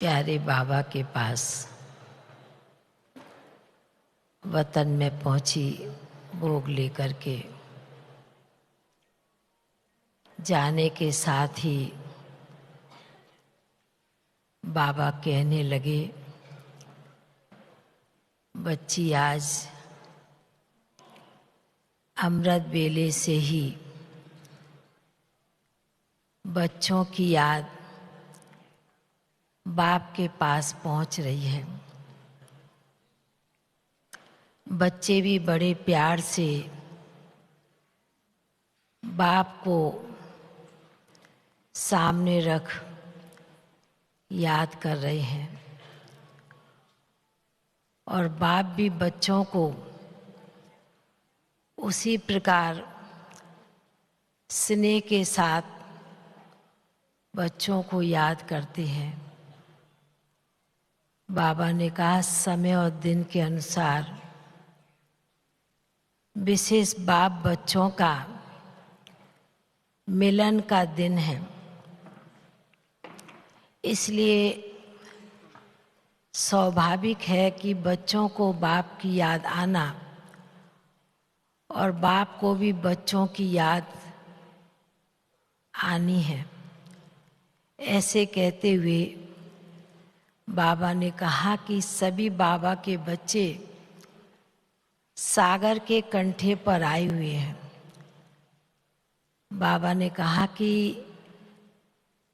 प्यारे बाबा के पास वतन में पहुंची भोग लेकर के जाने के साथ ही बाबा कहने लगे, बच्ची आज अमृत वेले से ही बच्चों की याद बाप के पास पहुंच रही है। बच्चे भी बड़े प्यार से बाप को सामने रख याद कर रहे हैं और बाप भी बच्चों को उसी प्रकार स्नेह के साथ बच्चों को याद करते हैं। बाबा ने कहा, समय और दिन के अनुसार विशेष बाप बच्चों का मिलन का दिन है, इसलिए स्वाभाविक है कि बच्चों को बाप की याद आना और बाप को भी बच्चों की याद आनी है। ऐसे कहते हुए बाबा ने कहा कि सभी बाबा के बच्चे सागर के कंठे पर आए हुए हैं। बाबा ने कहा कि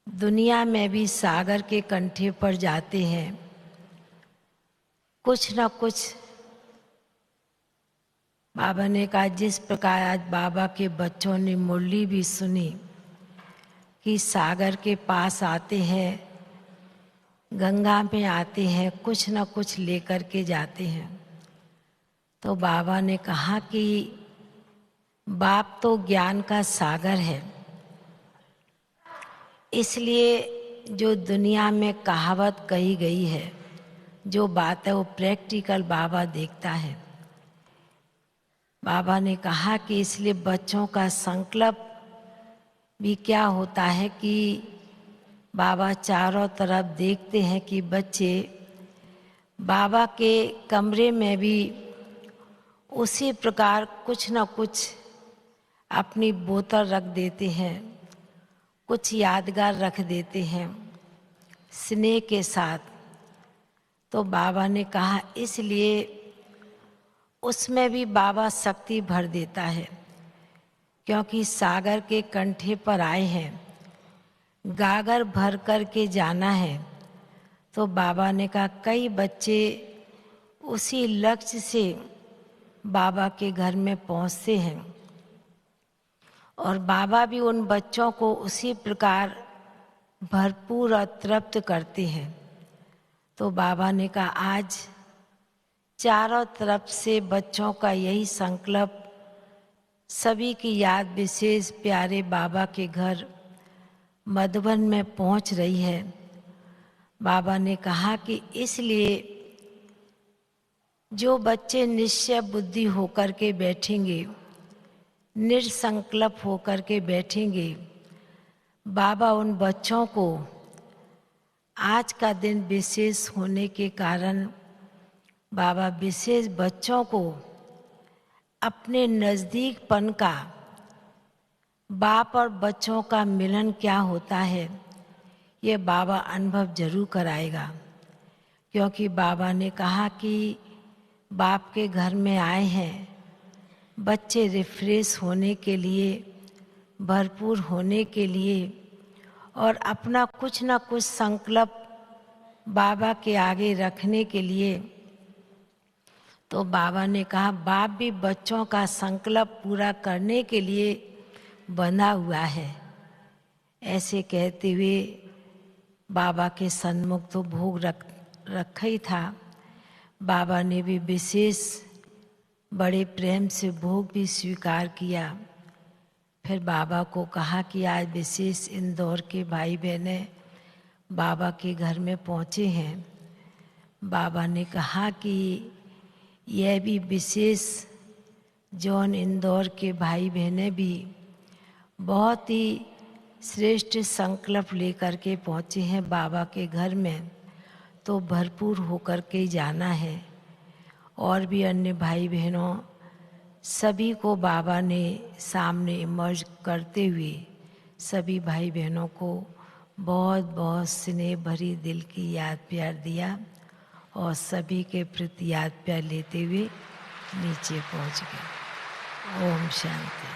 दुनिया में भी सागर के कंठे पर जाते हैं, कुछ न कुछ। बाबा ने कहा, जिस प्रकार आज बाबा के बच्चों ने मुरली भी सुनी कि सागर के पास आते हैं, गंगा में आते हैं, कुछ न कुछ लेकर के जाते हैं। तो बाबा ने कहा कि बाप तो ज्ञान का सागर है, इसलिए जो दुनिया में कहावत कही गई है, जो बात है वो प्रैक्टिकल बाबा देखता है। बाबा ने कहा कि इसलिए बच्चों का संकल्प भी क्या होता है कि बाबा चारों तरफ देखते हैं कि बच्चे बाबा के कमरे में भी उसी प्रकार कुछ न कुछ अपनी बोतल रख देते हैं, कुछ यादगार रख देते हैं स्नेह के साथ। तो बाबा ने कहा इसलिए उसमें भी बाबा शक्ति भर देता है, क्योंकि सागर के कंठे पर आए हैं, गागर भर कर के जाना है। तो बाबा ने कहा कई बच्चे उसी लक्ष्य से बाबा के घर में पहुंचते हैं और बाबा भी उन बच्चों को उसी प्रकार भरपूर और तृप्त करते हैं। तो बाबा ने कहा आज चारों तरफ से बच्चों का यही संकल्प सभी की याद विशेष प्यारे बाबा के घर मधुबन में पहुंच रही है। बाबा ने कहा कि इसलिए जो बच्चे निश्चय बुद्धि होकर के बैठेंगे, निसंकल्प होकर के बैठेंगे, बाबा उन बच्चों को आज का दिन विशेष होने के कारण बाबा विशेष बच्चों को अपने नज़दीकपन का, बाप और बच्चों का मिलन क्या होता है ये बाबा अनुभव जरूर कराएगा। क्योंकि बाबा ने कहा कि बाप के घर में आए हैं बच्चे रिफ्रेश होने के लिए, भरपूर होने के लिए और अपना कुछ न कुछ संकल्प बाबा के आगे रखने के लिए। तो बाबा ने कहा बाप भी बच्चों का संकल्प पूरा करने के लिए बंधा हुआ है। ऐसे कहते हुए बाबा के सन्मुख तो भोग रखा ही था। बाबा ने भी विशेष बड़े प्रेम से भोग भी स्वीकार किया। फिर बाबा को कहा कि आज विशेष इंदौर के भाई बहने बाबा के घर में पहुँचे हैं। बाबा ने कहा कि यह भी विशेष जौन इंदौर के भाई बहने भी बहुत ही श्रेष्ठ संकल्प लेकर के पहुँचे हैं बाबा के घर में तो भरपूर होकर के ही जाना है। और भी अन्य भाई बहनों सभी को बाबा ने सामने इमर्ज करते हुए सभी भाई बहनों को बहुत बहुत स्नेह भरी दिल की याद प्यार दिया और सभी के प्रति याद प्यार लेते हुए नीचे पहुंच गए। ओम शांति।